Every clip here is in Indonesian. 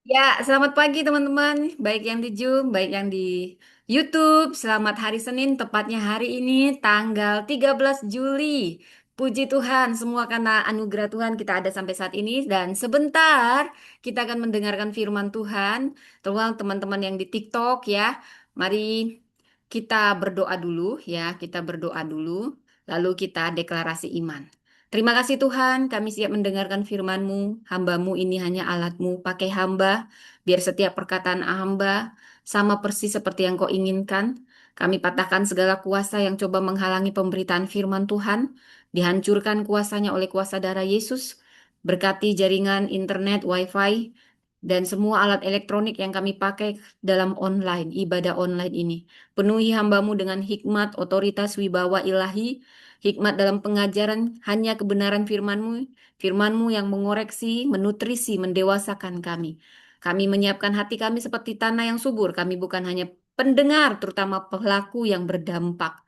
Ya, selamat pagi teman-teman. Baik yang di Zoom, baik yang di YouTube. Selamat hari Senin, tepatnya hari ini tanggal 13 Juli. Puji Tuhan, semua karena anugerah Tuhan kita ada sampai saat ini. Dan sebentar kita akan mendengarkan firman Tuhan. Terutama teman-teman yang di TikTok ya. Mari kita berdoa dulu ya. Kita berdoa dulu, lalu kita deklarasi iman. Terima kasih Tuhan, kami siap mendengarkan firman-Mu. Hamba-Mu ini hanya alat-Mu, pakai hamba, biar setiap perkataan hamba sama persis seperti yang Kau inginkan. Kami patahkan segala kuasa yang coba menghalangi pemberitaan firman Tuhan, dihancurkan kuasanya oleh kuasa darah Yesus. Berkati jaringan internet, wifi, dan semua alat elektronik yang kami pakai dalam online, ibadah online ini. Penuhi hamba-Mu dengan hikmat, otoritas, wibawa ilahi, hikmat dalam pengajaran, hanya kebenaran firman-Mu, firman-Mu yang mengoreksi, menutrisi, mendewasakan kami. Kami menyiapkan hati kami seperti tanah yang subur. Kami bukan hanya pendengar, terutama pelaku yang berdampak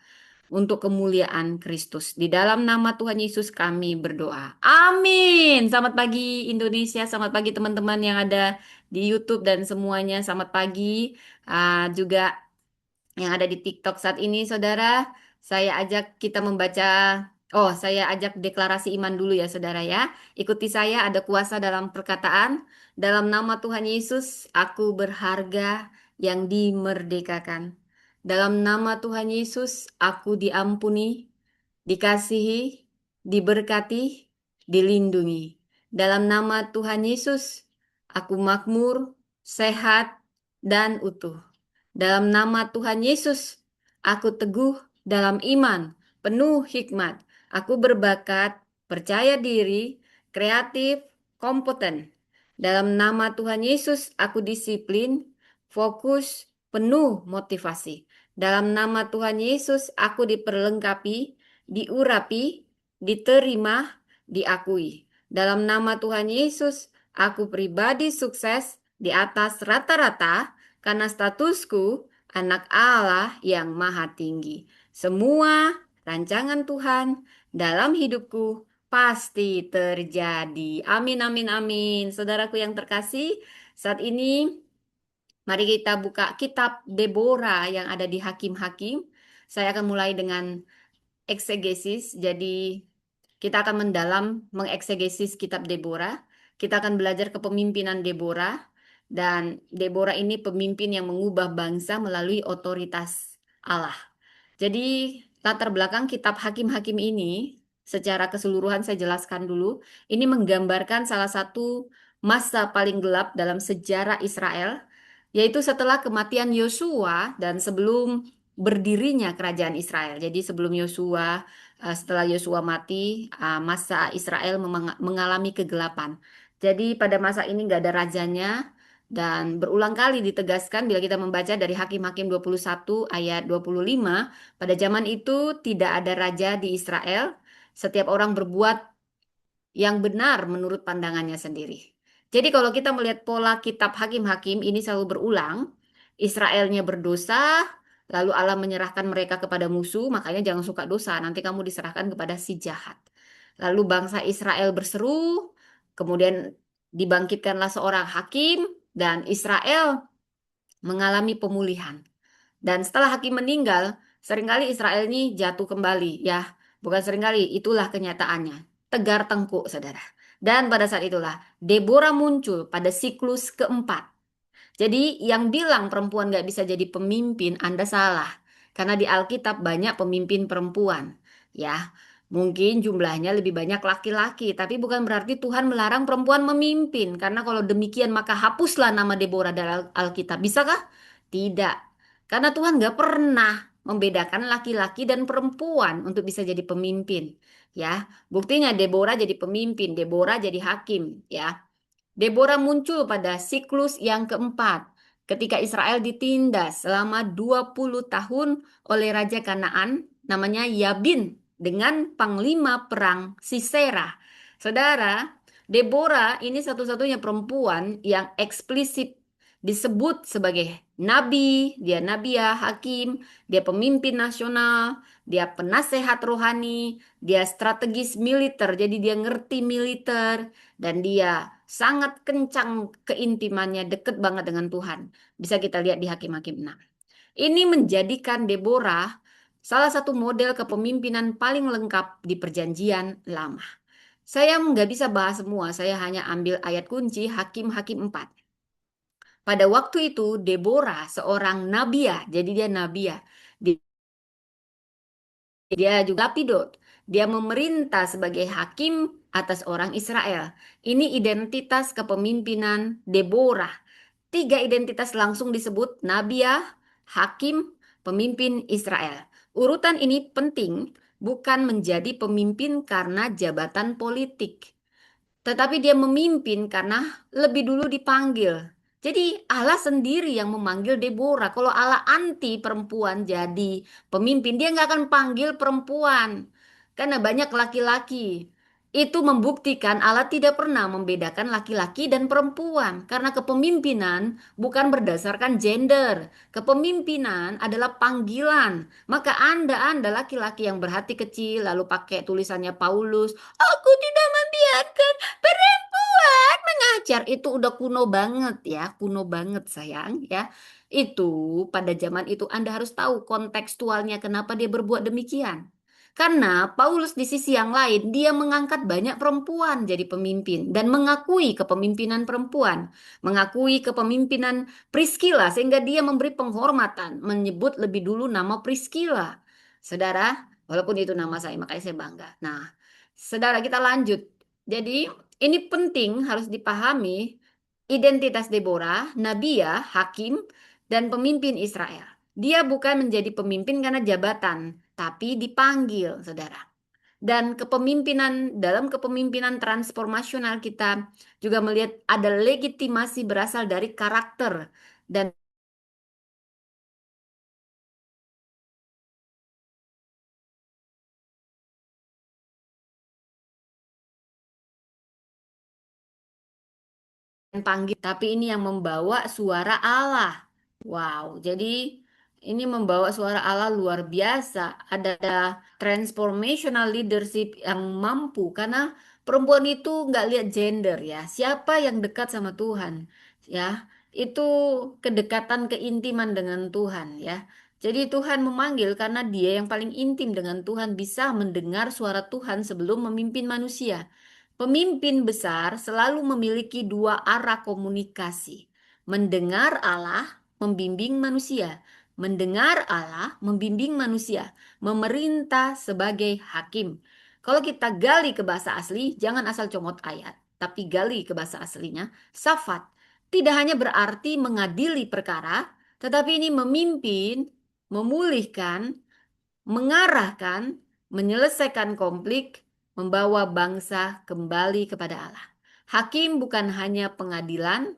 untuk kemuliaan Kristus. Di dalam nama Tuhan Yesus kami berdoa. Amin. Selamat pagi Indonesia, selamat pagi teman-teman yang ada di YouTube dan semuanya. Selamat pagi juga yang ada di TikTok saat ini, saudara. Saya ajak kita membaca, saya ajak deklarasi iman dulu ya, saudara ya. Ikuti saya, ada kuasa dalam perkataan. Dalam nama Tuhan Yesus, aku berharga yang dimerdekakan. Dalam nama Tuhan Yesus, aku diampuni, dikasihi, diberkati, dilindungi. Dalam nama Tuhan Yesus, aku makmur, sehat, dan utuh. Dalam nama Tuhan Yesus, aku teguh dalam iman, penuh hikmat. Aku berbakat, percaya diri, kreatif, kompeten. Dalam nama Tuhan Yesus, aku disiplin, fokus, penuh motivasi. Dalam nama Tuhan Yesus, aku diperlengkapi, diurapi, diterima, diakui. Dalam nama Tuhan Yesus, aku pribadi sukses di atas rata-rata karena statusku anak Allah yang maha tinggi. Semua rancangan Tuhan dalam hidupku pasti terjadi. Amin, amin, amin. Saudaraku yang terkasih, saat ini mari kita buka kitab Deborah yang ada di Hakim-Hakim. Saya akan mulai dengan eksegesis. Jadi kita akan mendalam mengeksegesis kitab Deborah. Kita akan belajar kepemimpinan Deborah. Dan Deborah ini pemimpin yang mengubah bangsa melalui otoritas Allah. Jadi latar belakang kitab Hakim-Hakim ini secara keseluruhan saya jelaskan dulu. Ini menggambarkan salah satu masa paling gelap dalam sejarah Israel, yaitu setelah kematian Yosua dan sebelum berdirinya kerajaan Israel. Jadi sebelum Yosua, setelah Yosua mati, masa Israel mengalami kegelapan. Jadi pada masa ini nggak ada rajanya, dan berulang kali ditegaskan bila kita membaca dari Hakim-Hakim 21 ayat 25, pada zaman itu tidak ada raja di Israel. Setiap orang berbuat yang benar menurut pandangannya sendiri. Jadi kalau kita melihat pola kitab Hakim-Hakim ini selalu berulang, Israelnya berdosa, lalu Allah menyerahkan mereka kepada musuh, makanya jangan suka dosa, nanti kamu diserahkan kepada si jahat. Lalu bangsa Israel berseru, kemudian dibangkitkanlah seorang hakim, dan Israel mengalami pemulihan. Dan setelah hakim meninggal, seringkali Israel ini jatuh kembali, ya. Bukan seringkali, itulah kenyataannya. Tegar tengkuk, saudara. Dan pada saat itulah, Deborah muncul pada siklus keempat. Jadi yang bilang perempuan gak bisa jadi pemimpin, Anda salah. Karena di Alkitab banyak pemimpin perempuan. Ya, mungkin jumlahnya lebih banyak laki-laki. Tapi bukan berarti Tuhan melarang perempuan memimpin. Karena kalau demikian maka hapuslah nama Deborah dari Alkitab. Bisakah? Tidak. Karena Tuhan gak pernah membedakan laki-laki dan perempuan untuk bisa jadi pemimpin. Ya, buktinya Deborah jadi pemimpin, Deborah jadi hakim. Ya, Deborah muncul pada siklus yang keempat, ketika Israel ditindas selama 20 tahun oleh Raja Kanaan, namanya Yabin, dengan panglima perang Sisera. Saudara, Deborah ini satu-satunya perempuan yang eksplisit disebut sebagai nabi, dia nabiah, hakim, dia pemimpin nasional, dia penasehat rohani, dia strategis militer, jadi dia ngerti militer, dan dia sangat kencang keintimannya, deket banget dengan Tuhan. Bisa kita lihat di Hakim-Hakim 6. Ini menjadikan Deborah salah satu model kepemimpinan paling lengkap di Perjanjian Lama. Saya nggak bisa bahas semua, saya hanya ambil ayat kunci Hakim-Hakim 4. Pada waktu itu Deborah seorang nabiah, jadi dia nabiah. Dia juga Lapidot. Dia memerintah sebagai hakim atas orang Israel. Ini identitas kepemimpinan Deborah. Tiga identitas langsung disebut nabiah, hakim, pemimpin Israel. Urutan ini penting bukan menjadi pemimpin karena jabatan politik. Tetapi dia memimpin karena lebih dulu dipanggil. Jadi Allah sendiri yang memanggil Deborah. Kalau Allah anti perempuan jadi pemimpin, dia nggak akan panggil perempuan. Karena banyak laki-laki. Itu membuktikan Allah tidak pernah membedakan laki-laki dan perempuan. Karena kepemimpinan bukan berdasarkan gender. Kepemimpinan adalah panggilan. Maka Anda laki-laki yang berhati kecil, lalu pakai tulisannya Paulus. Aku tidak membiarkan perempuan mengajar. Itu udah kuno banget ya, kuno banget sayang ya. Itu pada zaman itu Anda harus tahu kontekstualnya kenapa dia berbuat demikian. Karena Paulus di sisi yang lain dia mengangkat banyak perempuan jadi pemimpin dan mengakui kepemimpinan perempuan, mengakui kepemimpinan Priscilla sehingga dia memberi penghormatan, menyebut lebih dulu nama Priscilla. Saudara, walaupun itu nama saya makanya saya bangga. Nah, saudara kita lanjut. Jadi ini penting harus dipahami identitas Deborah, Nabiya, hakim, dan pemimpin Israel. Dia bukan menjadi pemimpin karena jabatan, tapi dipanggil, saudara. Dan kepemimpinan dalam kepemimpinan transformasional kita juga melihat ada legitimasi berasal dari karakter dan panggil, tapi ini yang membawa suara Allah. Wow, jadi ini membawa suara Allah luar biasa. Ada transformational leadership yang mampu karena perempuan itu nggak lihat gender ya. Siapa yang dekat sama Tuhan ya, itu kedekatan keintiman dengan Tuhan ya. Jadi Tuhan memanggil karena dia yang paling intim dengan Tuhan bisa mendengar suara Tuhan sebelum memimpin manusia. Pemimpin besar selalu memiliki dua arah komunikasi. Mendengar Allah, membimbing manusia. Mendengar Allah, membimbing manusia. Memerintah sebagai hakim. Kalau kita gali ke bahasa asli, jangan asal comot ayat. Tapi gali ke bahasa aslinya. Safat tidak hanya berarti mengadili perkara, tetapi ini memimpin, memulihkan, mengarahkan, menyelesaikan konflik, membawa bangsa kembali kepada Allah. Hakim bukan hanya pengadilan,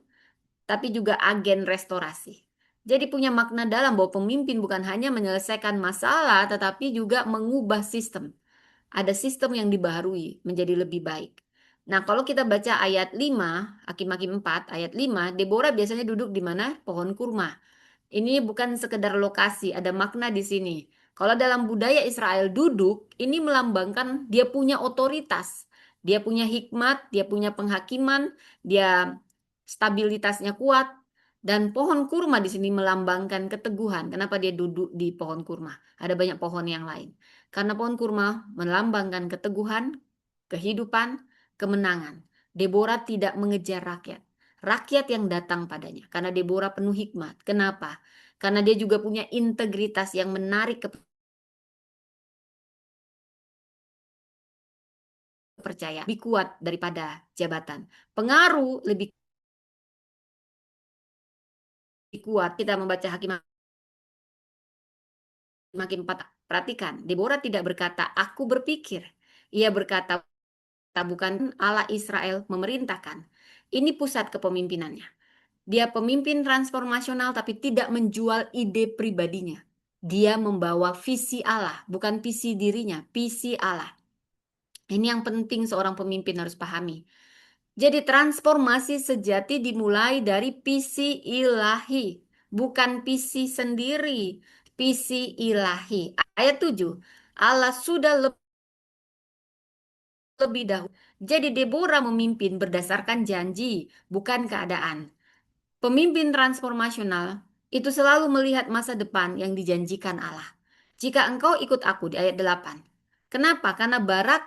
tapi juga agen restorasi. Jadi punya makna dalam bahwa pemimpin bukan hanya menyelesaikan masalah, tetapi juga mengubah sistem. Ada sistem yang dibaharui menjadi lebih baik. Nah, kalau kita baca ayat 5, Hakim-Hakim 4, ayat 5, Deborah biasanya duduk di mana? Pohon kurma. Ini bukan sekedar lokasi, ada makna di sini. Kalau dalam budaya Israel duduk, ini melambangkan dia punya otoritas, dia punya hikmat, dia punya penghakiman, dia stabilitasnya kuat, dan pohon kurma di sini melambangkan keteguhan. Kenapa dia duduk di pohon kurma? Ada banyak pohon yang lain. Karena pohon kurma melambangkan keteguhan, kehidupan, kemenangan. Deborah tidak mengejar rakyat. Rakyat yang datang padanya. Karena Deborah penuh hikmat. Kenapa? Karena dia juga punya integritas yang menarik kepercayaan. Lebih kuat daripada jabatan. Pengaruh lebih kuat. Kita membaca Hakim makin patah. Perhatikan, Deborah tidak berkata, aku berpikir. Ia berkata, bukan Allah Israel memerintahkan. Ini pusat kepemimpinannya. Dia pemimpin transformasional tapi tidak menjual ide pribadinya. Dia membawa visi Allah, bukan visi dirinya, visi Allah. Ini yang penting seorang pemimpin harus pahami. Jadi transformasi sejati dimulai dari visi ilahi, bukan visi sendiri, visi ilahi. Ayat 7, Allah sudah lebih dahulu. Jadi Deborah memimpin berdasarkan janji, bukan keadaan. Pemimpin transformasional itu selalu melihat masa depan yang dijanjikan Allah. Jika engkau ikut aku di ayat 8. Kenapa? Karena Barak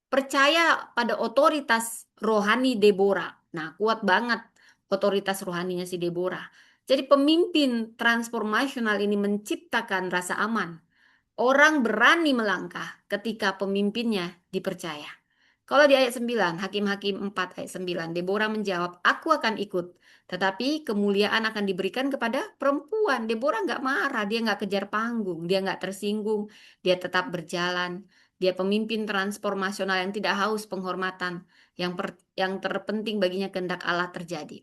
percaya pada otoritas rohani Deborah. Nah, kuat banget otoritas rohaninya si Deborah. Jadi pemimpin transformasional ini menciptakan rasa aman. Orang berani melangkah ketika pemimpinnya dipercaya. Kalau di ayat 9, Hakim-Hakim 4 ayat 9, Deborah menjawab, aku akan ikut. Tetapi kemuliaan akan diberikan kepada perempuan. Deborah nggak marah, dia nggak kejar panggung, dia nggak tersinggung, dia tetap berjalan. Dia pemimpin transformasional yang tidak haus penghormatan, yang terpenting baginya kehendak Allah terjadi.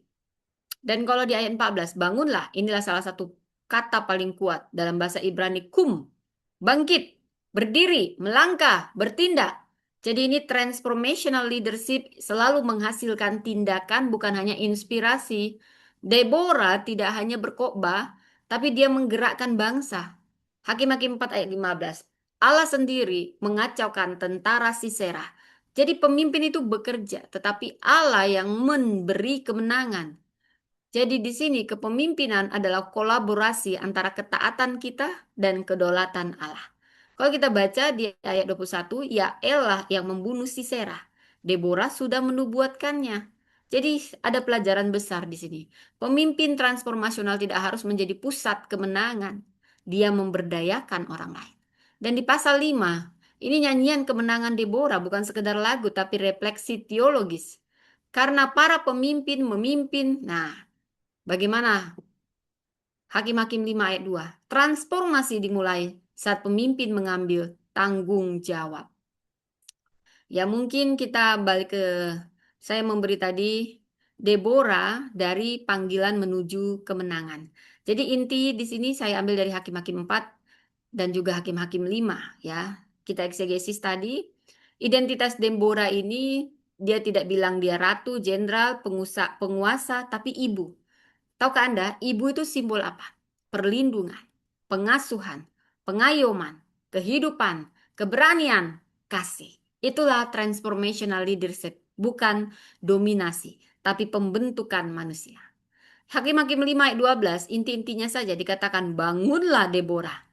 Dan kalau di ayat 14, bangunlah, inilah salah satu kata paling kuat dalam bahasa Ibrani, kum, bangkit, berdiri, melangkah, bertindak. Jadi ini transformational leadership selalu menghasilkan tindakan, bukan hanya inspirasi. Deborah tidak hanya berkhotbah, tapi dia menggerakkan bangsa. Hakim-Hakim 4 ayat 15. Allah sendiri mengacaukan tentara Sisera. Jadi pemimpin itu bekerja, tetapi Allah yang memberi kemenangan. Jadi di sini kepemimpinan adalah kolaborasi antara ketaatan kita dan kedaulatan Allah. Kalau kita baca di ayat 21, ya Elah yang membunuh Sisera. Deborah sudah menubuatkannya. Jadi ada pelajaran besar di sini. Pemimpin transformasional tidak harus menjadi pusat kemenangan. Dia memberdayakan orang lain. Dan di pasal 5, ini nyanyian kemenangan Deborah bukan sekedar lagu tapi refleksi teologis. Karena para pemimpin memimpin, nah, bagaimana? Hakim-Hakim 5 ayat 2. Transformasi dimulai saat pemimpin mengambil tanggung jawab. Ya mungkin kita balik ke saya memberi tadi Deborah dari panggilan menuju kemenangan. Jadi inti di sini saya ambil dari Hakim-Hakim 4 dan juga Hakim-Hakim 5 ya. Kita eksegesis tadi. Identitas Deborah ini dia tidak bilang dia ratu, jenderal, penguasa, tapi ibu. Tahukah Anda, ibu itu simbol apa? Perlindungan, pengasuhan, pengayoman, kehidupan, keberanian, kasih. Itulah transformational leadership, bukan dominasi, tapi pembentukan manusia. Hakim-Hakim 5 ayat 12, inti-intinya saja dikatakan bangunlah Deborah.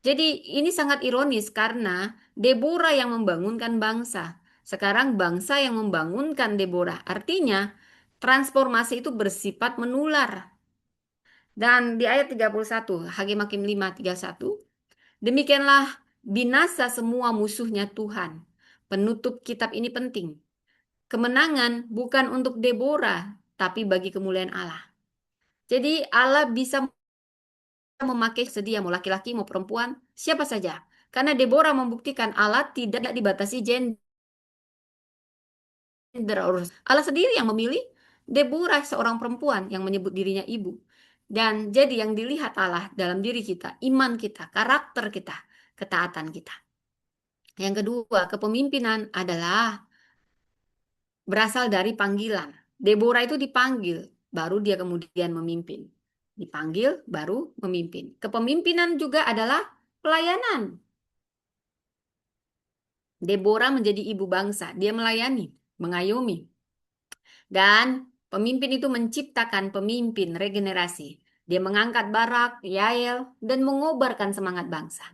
Jadi ini sangat ironis karena Deborah yang membangunkan bangsa. Sekarang bangsa yang membangunkan Deborah. Artinya transformasi itu bersifat menular. Dan di ayat 31, Hakim-Hakim 5:31, demikianlah binasa semua musuhnya Tuhan. Penutup kitab ini penting. Kemenangan bukan untuk Deborah, tapi bagi kemuliaan Allah. Jadi Allah bisa memakai sedia mau laki-laki mau perempuan, siapa saja. Karena Deborah membuktikan Allah tidak dibatasi gender. Allah sendiri yang memilih Deborah seorang perempuan yang menyebut dirinya ibu. Dan jadi yang dilihat Allah dalam diri kita, iman kita, karakter kita, ketaatan kita. Yang kedua, kepemimpinan adalah berasal dari panggilan. Deborah itu dipanggil, baru dia kemudian memimpin. Dipanggil, baru memimpin. Kepemimpinan juga adalah pelayanan. Deborah menjadi ibu bangsa, dia melayani, mengayomi. Dan pemimpin itu menciptakan pemimpin regenerasi. Dia mengangkat Barak, Yael, dan mengobarkan semangat bangsa.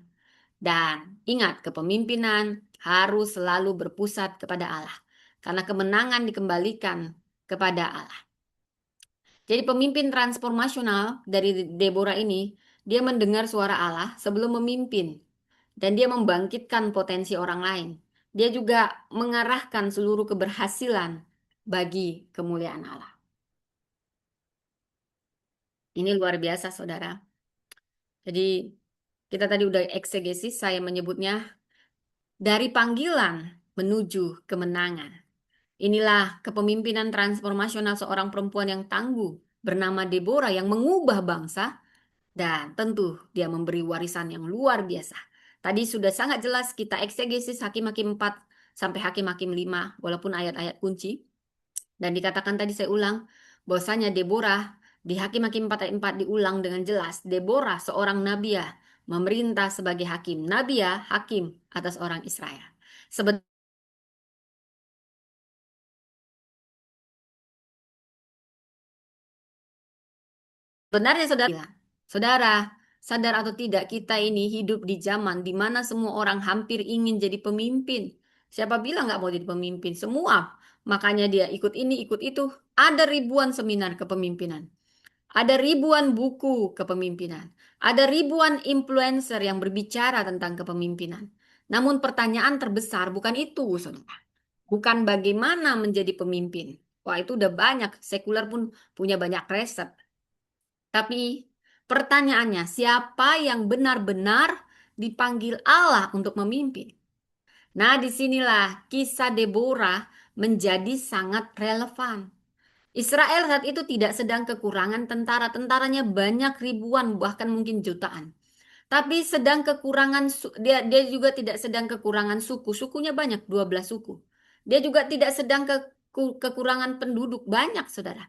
Dan ingat, kepemimpinan harus selalu berpusat kepada Allah. Karena kemenangan dikembalikan kepada Allah. Jadi pemimpin transformasional dari Deborah ini, dia mendengar suara Allah sebelum memimpin. Dan dia membangkitkan potensi orang lain. Dia juga mengarahkan seluruh keberhasilan bagi kemuliaan Allah. Ini luar biasa, saudara. Jadi kita tadi udah eksegesis, saya menyebutnya dari panggilan menuju kemenangan. Inilah kepemimpinan transformasional seorang perempuan yang tangguh bernama Deborah yang mengubah bangsa dan tentu dia memberi warisan yang luar biasa. Tadi sudah sangat jelas kita eksegesis Hakim-Hakim 4 sampai Hakim-Hakim 5 walaupun ayat-ayat kunci. Dan dikatakan tadi saya ulang bahwasanya Deborah di Hakim-Hakim 4 ayat 4 diulang dengan jelas. Deborah seorang nabiah memerintah sebagai hakim. Nabiah hakim atas orang Israel. Sebenarnya Benarnya saudara bilang, saudara, sadar atau tidak kita ini hidup di zaman di mana semua orang hampir ingin jadi pemimpin. Siapa bilang nggak mau jadi pemimpin? Semua. Makanya dia ikut ini, ikut itu. Ada ribuan seminar kepemimpinan. Ada ribuan buku kepemimpinan. Ada ribuan influencer yang berbicara tentang kepemimpinan. Namun pertanyaan terbesar bukan itu, saudara. Bukan bagaimana menjadi pemimpin. Wah, itu udah banyak. Sekuler pun punya banyak riset. Tapi pertanyaannya, siapa yang benar-benar dipanggil Allah untuk memimpin? Nah, disinilah kisah Deborah menjadi sangat relevan. Israel saat itu tidak sedang kekurangan tentara. Tentaranya banyak ribuan, bahkan mungkin jutaan. Tapi sedang kekurangan, dia juga tidak sedang kekurangan suku. Sukunya banyak, 12 suku. Dia juga tidak sedang kekurangan penduduk, banyak, saudara.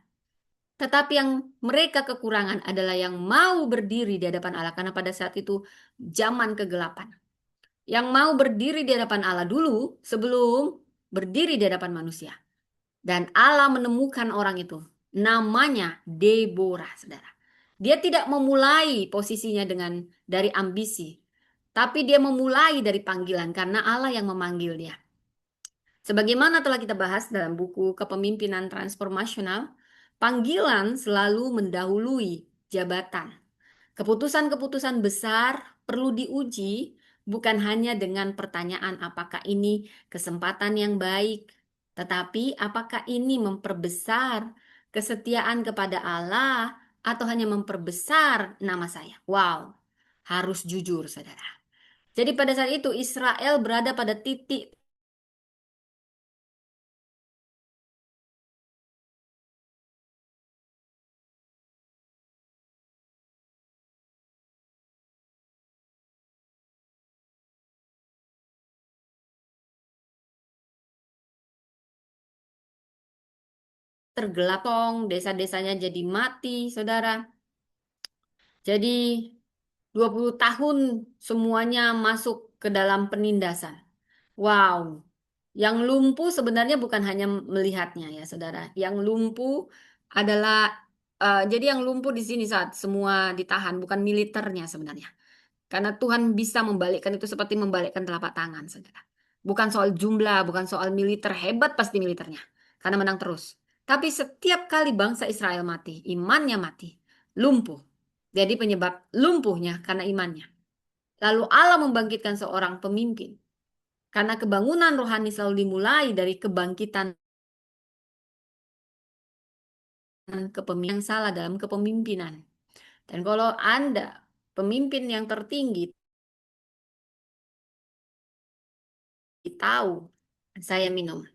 Tetapi yang mereka kekurangan adalah yang mau berdiri di hadapan Allah. Karena pada saat itu zaman kegelapan. Yang mau berdiri di hadapan Allah dulu sebelum berdiri di hadapan manusia. Dan Allah menemukan orang itu. Namanya Deborah, saudara. Dia tidak memulai posisinya dari ambisi. Tapi dia memulai dari panggilan karena Allah yang memanggil dia. Sebagaimana telah kita bahas dalam buku Kepemimpinan Transformasional, panggilan selalu mendahului jabatan. Keputusan-keputusan besar perlu diuji bukan hanya dengan pertanyaan apakah ini kesempatan yang baik, tetapi apakah ini memperbesar kesetiaan kepada Allah atau hanya memperbesar nama saya. Wow, harus jujur saudara. Jadi pada saat itu Israel berada pada titik tergelapong, desa-desanya jadi mati, saudara. Jadi 20 tahun semuanya masuk ke dalam penindasan. Wow. Yang lumpuh sebenarnya bukan hanya melihatnya ya, saudara. Yang lumpuh adalah jadi yang lumpuh di sini saat semua ditahan bukan militernya sebenarnya. Karena Tuhan bisa membalikkan itu seperti membalikkan telapak tangan, saudara. Bukan soal jumlah, bukan soal militer, hebat pasti militernya. Karena menang terus. Tapi setiap kali bangsa Israel mati, imannya mati, lumpuh. Jadi penyebab lumpuhnya karena imannya. Lalu Allah membangkitkan seorang pemimpin. Karena kebangunan rohani selalu dimulai dari kebangkitan kepemimpinan yang salah dalam kepemimpinan. Dan kalau Anda pemimpin yang tertinggi tahu saya minum.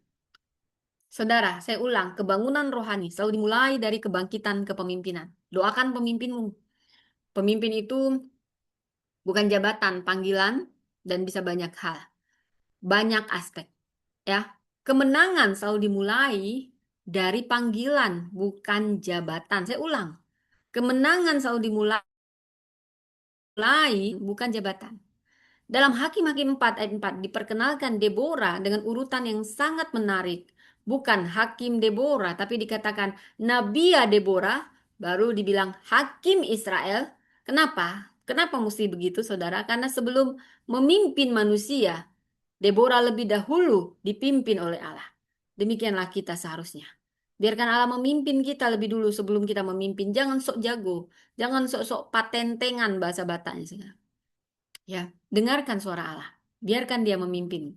Saudara, saya ulang, kebangunan rohani selalu dimulai dari kebangkitan kepemimpinan. Doakan pemimpinmu. Pemimpin itu bukan jabatan, panggilan, dan bisa banyak hal. Banyak aspek. Ya, kemenangan selalu dimulai dari panggilan, bukan jabatan. Saya ulang, kemenangan selalu dimulai bukan jabatan. Dalam Hakim-Hakim 4 ayat 4 diperkenalkan Deborah dengan urutan yang sangat menarik. Bukan Hakim Deborah, tapi dikatakan Nabia Deborah, baru dibilang Hakim Israel. Kenapa? Kenapa mesti begitu, saudara? Karena sebelum memimpin manusia, Deborah lebih dahulu dipimpin oleh Allah. Demikianlah kita seharusnya. Biarkan Allah memimpin kita lebih dulu sebelum kita memimpin. Jangan sok jago. Jangan sok-sok patentengan bahasa Bataknya. Ya, dengarkan suara Allah. Biarkan dia memimpin.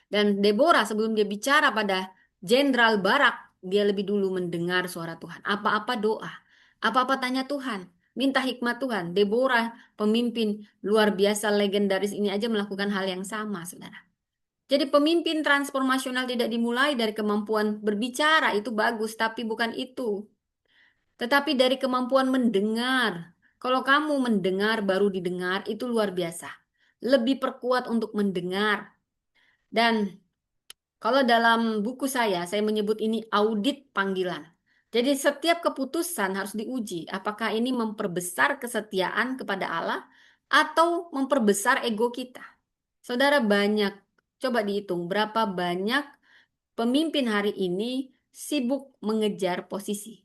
Dan Deborah sebelum dia bicara pada Jenderal Barak, dia lebih dulu mendengar suara Tuhan. Apa-apa doa, apa-apa tanya Tuhan, minta hikmat Tuhan. Deborah, pemimpin luar biasa legendaris ini aja melakukan hal yang sama, saudara. Jadi pemimpin transformasional tidak dimulai dari kemampuan berbicara, itu bagus, tapi bukan itu. Tetapi dari kemampuan mendengar. Kalau kamu mendengar baru didengar, itu luar biasa. Lebih perkuat untuk mendengar. Dan kalau dalam buku saya menyebut ini audit panggilan. Jadi setiap keputusan harus diuji. Apakah ini memperbesar kesetiaan kepada Allah atau memperbesar ego kita? Saudara banyak, coba dihitung berapa banyak pemimpin hari ini sibuk mengejar posisi.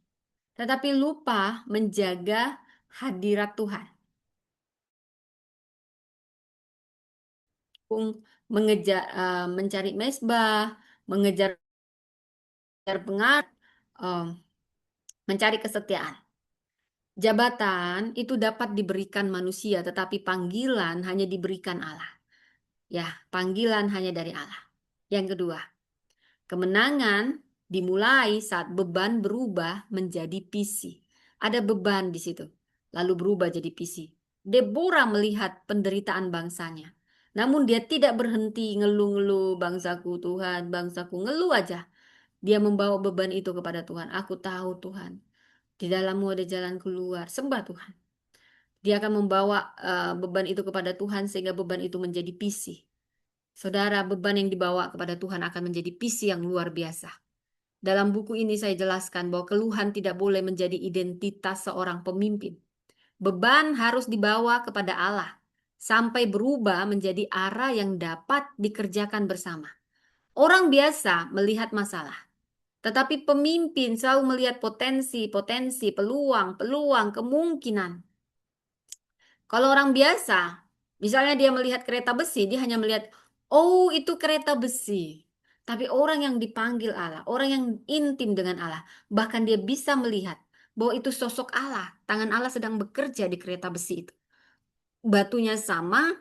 tetapi lupa menjaga hadirat Tuhan. Mengejar, mencari mezbah, mengejar pengaruh, em, mencari kesetiaan. Jabatan itu dapat diberikan manusia, tetapi panggilan hanya diberikan Allah. Ya, panggilan hanya dari Allah. Yang kedua, kemenangan dimulai saat beban berubah menjadi visi. Ada beban di situ, lalu berubah jadi visi. Deborah melihat penderitaan bangsanya. Namun dia tidak berhenti ngeluh-ngeluh, bangsaku Tuhan, bangsaku, ngeluh aja. Dia membawa beban itu kepada Tuhan. Aku tahu Tuhan, di dalammu ada jalan keluar. Sembah Tuhan. Dia akan membawa beban itu kepada Tuhan sehingga beban itu menjadi visi. Saudara, beban yang dibawa kepada Tuhan akan menjadi visi yang luar biasa. Dalam buku ini saya jelaskan bahwa keluhan tidak boleh menjadi identitas seorang pemimpin. Beban harus dibawa kepada Allah sampai berubah menjadi arah yang dapat dikerjakan bersama. Orang biasa melihat masalah, tetapi pemimpin selalu melihat potensi, peluang, kemungkinan. Kalau orang biasa, misalnya dia melihat kereta besi, dia hanya melihat, oh itu kereta besi. Tapi orang yang dipanggil Allah, orang yang intim dengan Allah, bahkan dia bisa melihat bahwa itu sosok Allah. Tangan Allah sedang bekerja di kereta besi itu. Batunya sama,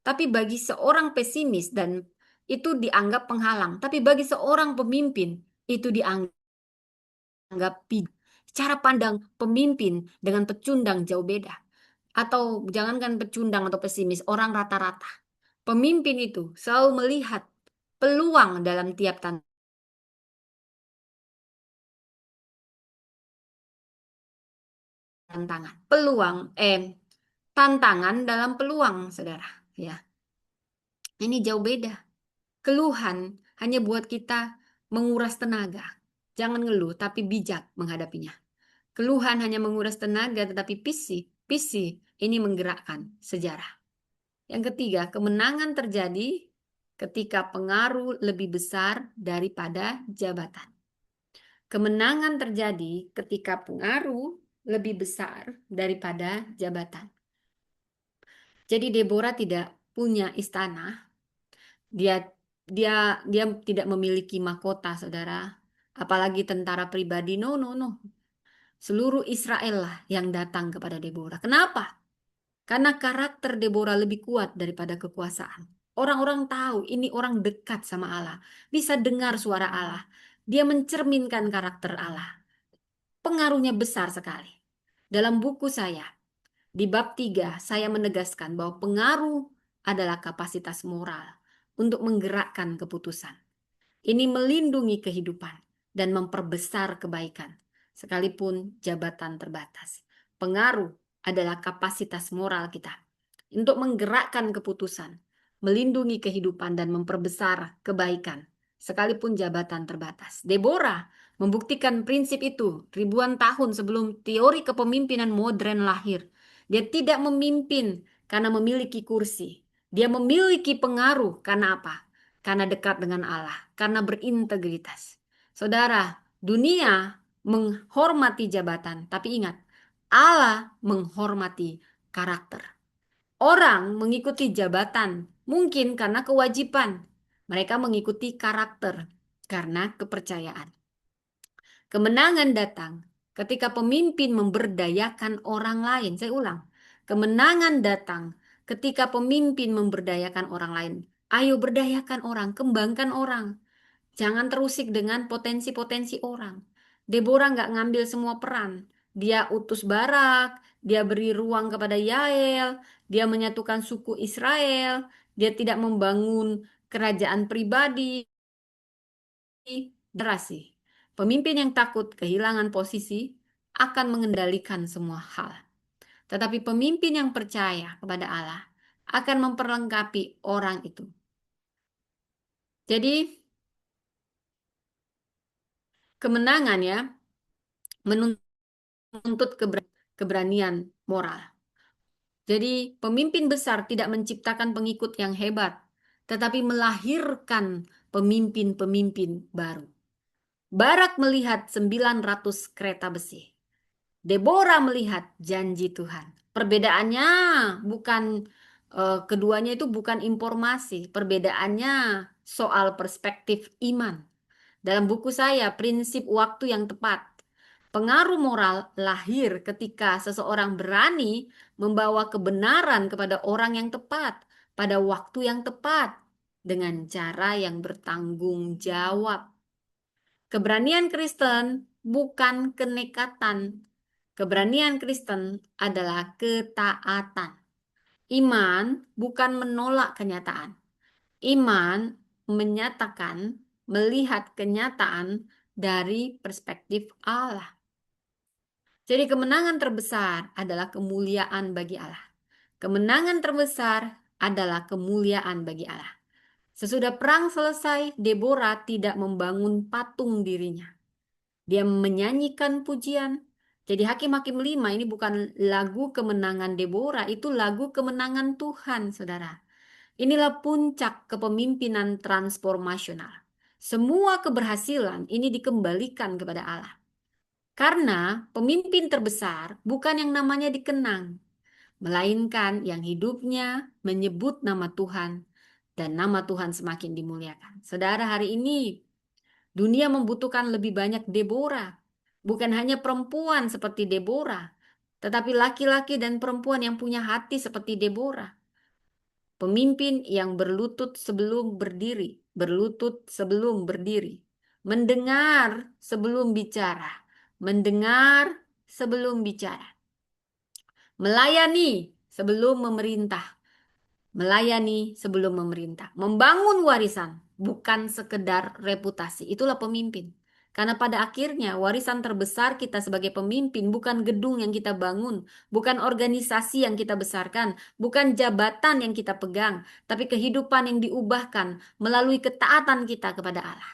tapi bagi seorang pesimis dan itu dianggap penghalang. Tapi bagi seorang pemimpin, itu dianggap cara pandang pemimpin dengan pecundang jauh beda. Atau jangankan pecundang atau pesimis, orang rata-rata. Pemimpin itu selalu melihat peluang dalam tiap tantangan. Tantangan dalam peluang, saudara. Ya, ini jauh beda. Keluhan hanya buat kita menguras tenaga. Jangan ngeluh, tapi bijak menghadapinya. Keluhan hanya menguras tenaga, tetapi visi ini menggerakkan sejarah. Yang ketiga, kemenangan terjadi ketika pengaruh lebih besar daripada jabatan. Kemenangan terjadi ketika pengaruh lebih besar daripada jabatan. Jadi Deborah tidak punya istana, dia dia dia tidak memiliki mahkota, saudara. Apalagi tentara pribadi. No, no, no. Seluruh Israel lah yang datang kepada Deborah. Kenapa? Karena karakter Deborah lebih kuat daripada kekuasaan. Orang-orang tahu ini orang dekat sama Allah. Bisa dengar suara Allah. Dia mencerminkan karakter Allah. Pengaruhnya besar sekali. Dalam buku saya, di bab 3, saya menegaskan bahwa pengaruh adalah kapasitas moral untuk menggerakkan keputusan. Ini melindungi kehidupan dan memperbesar kebaikan, sekalipun jabatan terbatas. Pengaruh adalah kapasitas moral kita untuk menggerakkan keputusan, melindungi kehidupan dan memperbesar kebaikan, sekalipun jabatan terbatas. Deborah membuktikan prinsip itu ribuan tahun sebelum teori kepemimpinan modern lahir. Dia tidak memimpin karena memiliki kursi. Dia memiliki pengaruh karena apa? Karena dekat dengan Allah, karena berintegritas. Saudara, dunia menghormati jabatan, tapi ingat, Allah menghormati karakter. Orang mengikuti jabatan mungkin karena kewajiban. Mereka mengikuti karakter karena kepercayaan. Kemenangan datang ketika pemimpin memberdayakan orang lain. Saya ulang, kemenangan datang ketika pemimpin memberdayakan orang lain. Ayo berdayakan orang, kembangkan orang. Jangan terusik dengan potensi-potensi orang. Deborah nggak ngambil semua peran. Dia utus Barak, dia beri ruang kepada Yael, dia menyatukan suku Israel, dia tidak membangun kerajaan pribadi. Generasi. Pemimpin yang takut kehilangan posisi akan mengendalikan semua hal. Tetapi pemimpin yang percaya kepada Allah akan memperlengkapi orang itu. Jadi kemenangan ya menuntut keberanian moral. Jadi pemimpin besar tidak menciptakan pengikut yang hebat, tetapi melahirkan pemimpin-pemimpin baru. Barak melihat 900 kereta besi. Deborah melihat janji Tuhan. Perbedaannya bukan keduanya itu bukan informasi, perbedaannya soal perspektif iman. Dalam buku saya, Prinsip Waktu yang Tepat, pengaruh moral lahir ketika seseorang berani membawa kebenaran kepada orang yang tepat pada waktu yang tepat dengan cara yang bertanggung jawab. Keberanian Kristen bukan kenekatan. Keberanian Kristen adalah ketaatan. Iman bukan menolak kenyataan. Iman menyatakan melihat kenyataan dari perspektif Allah. Jadi kemenangan terbesar adalah kemuliaan bagi Allah. Kemenangan terbesar adalah kemuliaan bagi Allah. Sesudah perang selesai, Deborah tidak membangun patung dirinya. Dia menyanyikan pujian. Jadi Hakim-Hakim 5 ini bukan lagu kemenangan Deborah, itu lagu kemenangan Tuhan, saudara. Inilah puncak kepemimpinan transformasional. Semua keberhasilan ini dikembalikan kepada Allah. Karena pemimpin terbesar bukan yang namanya dikenang, melainkan yang hidupnya menyebut nama Tuhan dan nama Tuhan semakin dimuliakan. Saudara, hari ini dunia membutuhkan lebih banyak Deborah. Bukan hanya perempuan seperti Deborah, tetapi laki-laki dan perempuan yang punya hati seperti Deborah. Pemimpin yang berlutut sebelum berdiri, berlutut sebelum berdiri, mendengar sebelum bicara, mendengar sebelum bicara, melayani sebelum memerintah, melayani sebelum memerintah, membangun warisan, bukan sekedar reputasi. Itulah pemimpin. Karena pada akhirnya warisan terbesar kita sebagai pemimpin bukan gedung yang kita bangun, bukan organisasi yang kita besarkan, bukan jabatan yang kita pegang, tapi kehidupan yang diubahkan melalui ketaatan kita kepada Allah.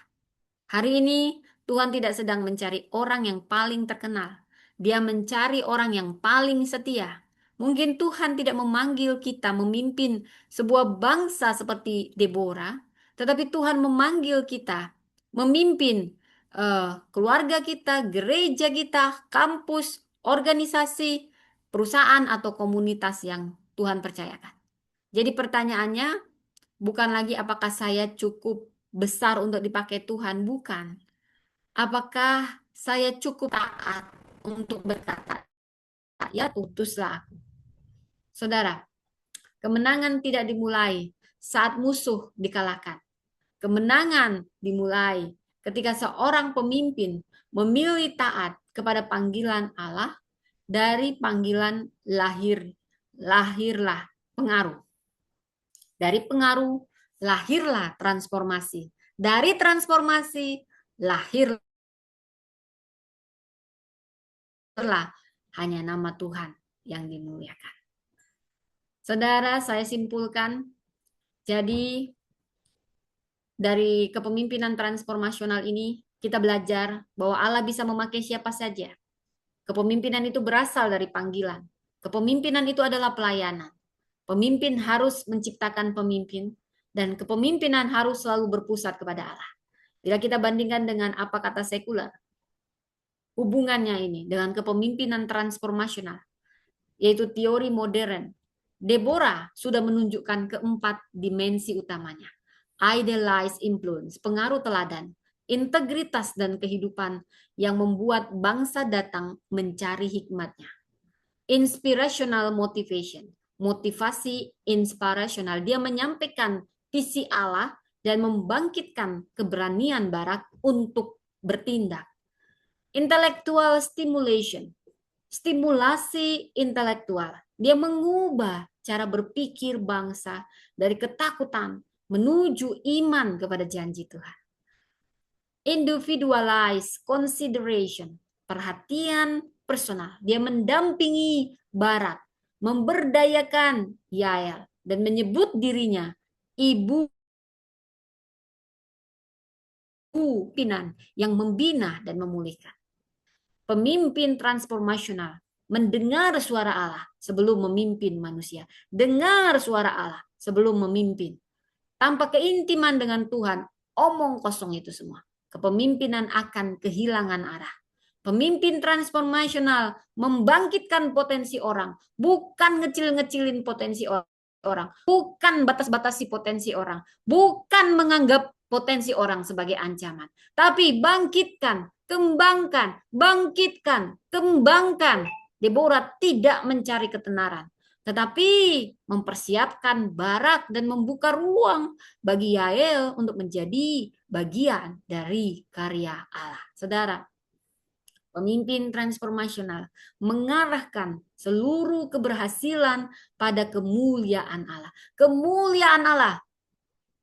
Hari ini Tuhan tidak sedang mencari orang yang paling terkenal. Dia mencari orang yang paling setia. Mungkin Tuhan tidak memanggil kita memimpin sebuah bangsa seperti Deborah, tetapi Tuhan memanggil kita memimpin keluarga kita, gereja kita, kampus, organisasi, perusahaan atau komunitas yang Tuhan percayakan. Jadi pertanyaannya bukan lagi apakah saya cukup besar untuk dipakai Tuhan, bukan. Apakah saya cukup taat untuk berkata, ya utuslah aku. Saudara, kemenangan tidak dimulai saat musuh dikalahkan. Kemenangan dimulai ketika seorang pemimpin memilih taat kepada panggilan Allah dari panggilan lahirlah pengaruh. Dari pengaruh lahirlah transformasi. Dari transformasi lahirlah hanya nama Tuhan yang dimuliakan. Saudara, saya simpulkan, jadi dari kepemimpinan transformasional ini kita belajar bahwa Allah bisa memakai siapa saja. Kepemimpinan itu berasal dari panggilan. Kepemimpinan itu adalah pelayanan. Pemimpin harus menciptakan pemimpin dan kepemimpinan harus selalu berpusat kepada Allah. Bila kita bandingkan dengan apa kata sekuler, hubungannya ini dengan kepemimpinan transformasional, yaitu teori modern, Deborah sudah menunjukkan keempat dimensi utamanya. Idealized influence, pengaruh teladan, integritas dan kehidupan yang membuat bangsa datang mencari hikmatnya. Inspirational motivation, motivasi inspirasional, dia menyampaikan visi Allah dan membangkitkan keberanian Barak untuk bertindak. Intellectual stimulation, stimulasi intelektual, dia mengubah cara berpikir bangsa dari ketakutan menuju iman kepada janji Tuhan. Individualized consideration, perhatian personal, dia mendampingi Barak, memberdayakan Yael, dan menyebut dirinya ibu pimpinan yang membina dan memulihkan. Pemimpin transformasional mendengar suara Allah sebelum memimpin manusia. Dengar suara Allah sebelum memimpin. Tanpa keintiman dengan Tuhan, omong kosong itu semua. Kepemimpinan akan kehilangan arah. Pemimpin transformasional membangkitkan potensi orang, bukan ngecil-ngecilin potensi orang, bukan batas-batasi potensi orang, bukan menganggap potensi orang sebagai ancaman, tapi bangkitkan, kembangkan, bangkitkan, kembangkan. Deborah tidak mencari ketenaran, tetapi mempersiapkan Barak dan membuka ruang bagi Yael untuk menjadi bagian dari karya Allah. Saudara, pemimpin transformasional mengarahkan seluruh keberhasilan pada kemuliaan Allah. Kemuliaan Allah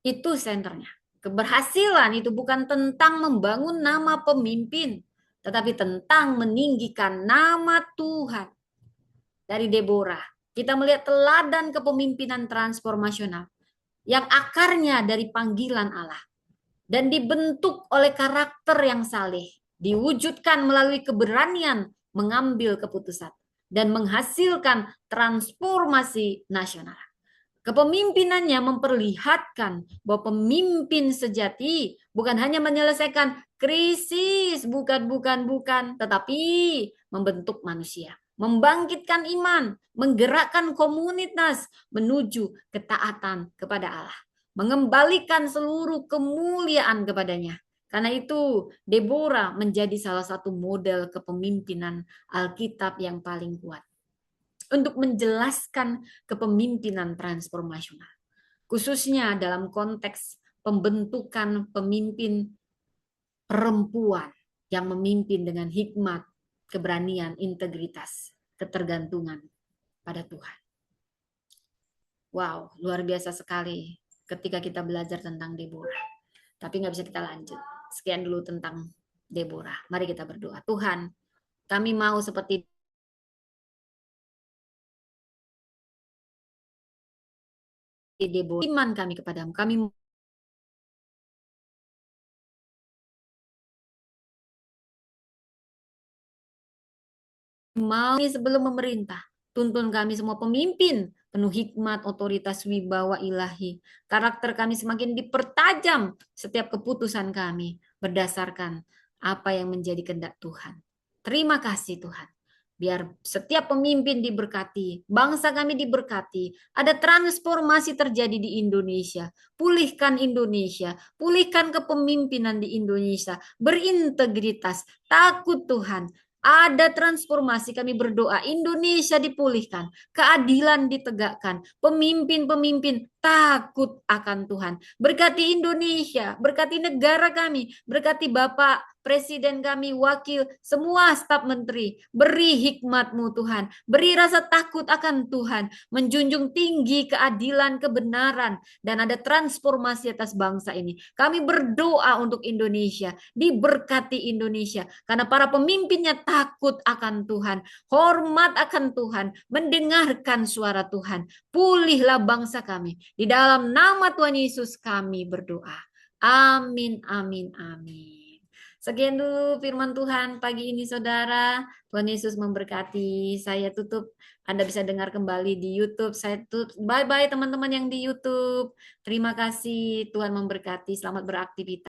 itu senternya. Keberhasilan itu bukan tentang membangun nama pemimpin, tetapi tentang meninggikan nama Tuhan. Dari Deborah, kita melihat teladan kepemimpinan transformasional yang akarnya dari panggilan Allah dan dibentuk oleh karakter yang saleh, diwujudkan melalui keberanian mengambil keputusan dan menghasilkan transformasi nasional. Kepemimpinannya memperlihatkan bahwa pemimpin sejati bukan hanya menyelesaikan krisis, bukan, tetapi membentuk manusia, membangkitkan iman, menggerakkan komunitas menuju ketaatan kepada Allah, mengembalikan seluruh kemuliaan kepadanya. Karena itu, Deborah menjadi salah satu model kepemimpinan Alkitab yang paling kuat untuk menjelaskan kepemimpinan transformasional, khususnya dalam konteks pembentukan pemimpin perempuan yang memimpin dengan hikmat, keberanian, integritas, ketergantungan pada Tuhan. Wow, luar biasa sekali ketika kita belajar tentang Deborah. Tapi nggak bisa kita lanjut. Sekian dulu tentang Deborah. Mari kita berdoa. Tuhan, kami mau seperti Deborah. Iman kami kepadamu. Kami mau sebelum memerintah. Tuntun kami semua pemimpin penuh hikmat, otoritas, wibawa ilahi. Karakter kami semakin dipertajam setiap keputusan kami berdasarkan apa yang menjadi kehendak Tuhan. Terima kasih Tuhan. Biar setiap pemimpin diberkati, bangsa kami diberkati, ada transformasi terjadi di Indonesia. Pulihkan Indonesia, pulihkan kepemimpinan di Indonesia, berintegritas, takut Tuhan. Ada transformasi, kami berdoa Indonesia dipulihkan, keadilan ditegakkan, pemimpin-pemimpin takut akan Tuhan. Berkati Indonesia, berkati negara kami, berkati Bapak Presiden kami, wakil, semua staf menteri. Beri hikmat-Mu Tuhan, beri rasa takut akan Tuhan, menjunjung tinggi keadilan, kebenaran, dan ada transformasi atas bangsa ini. Kami berdoa untuk Indonesia, diberkati Indonesia, karena para pemimpinnya takut akan Tuhan, hormat akan Tuhan, mendengarkan suara Tuhan. Pulihlah bangsa kami. Di dalam nama Tuhan Yesus kami berdoa. Amin, amin, amin. Sekian dulu firman Tuhan pagi ini saudara. Tuhan Yesus memberkati. Saya tutup. Anda bisa dengar kembali di YouTube. Saya tutup. Bye-bye teman-teman yang di YouTube. Terima kasih. Tuhan memberkati. Selamat beraktivitas.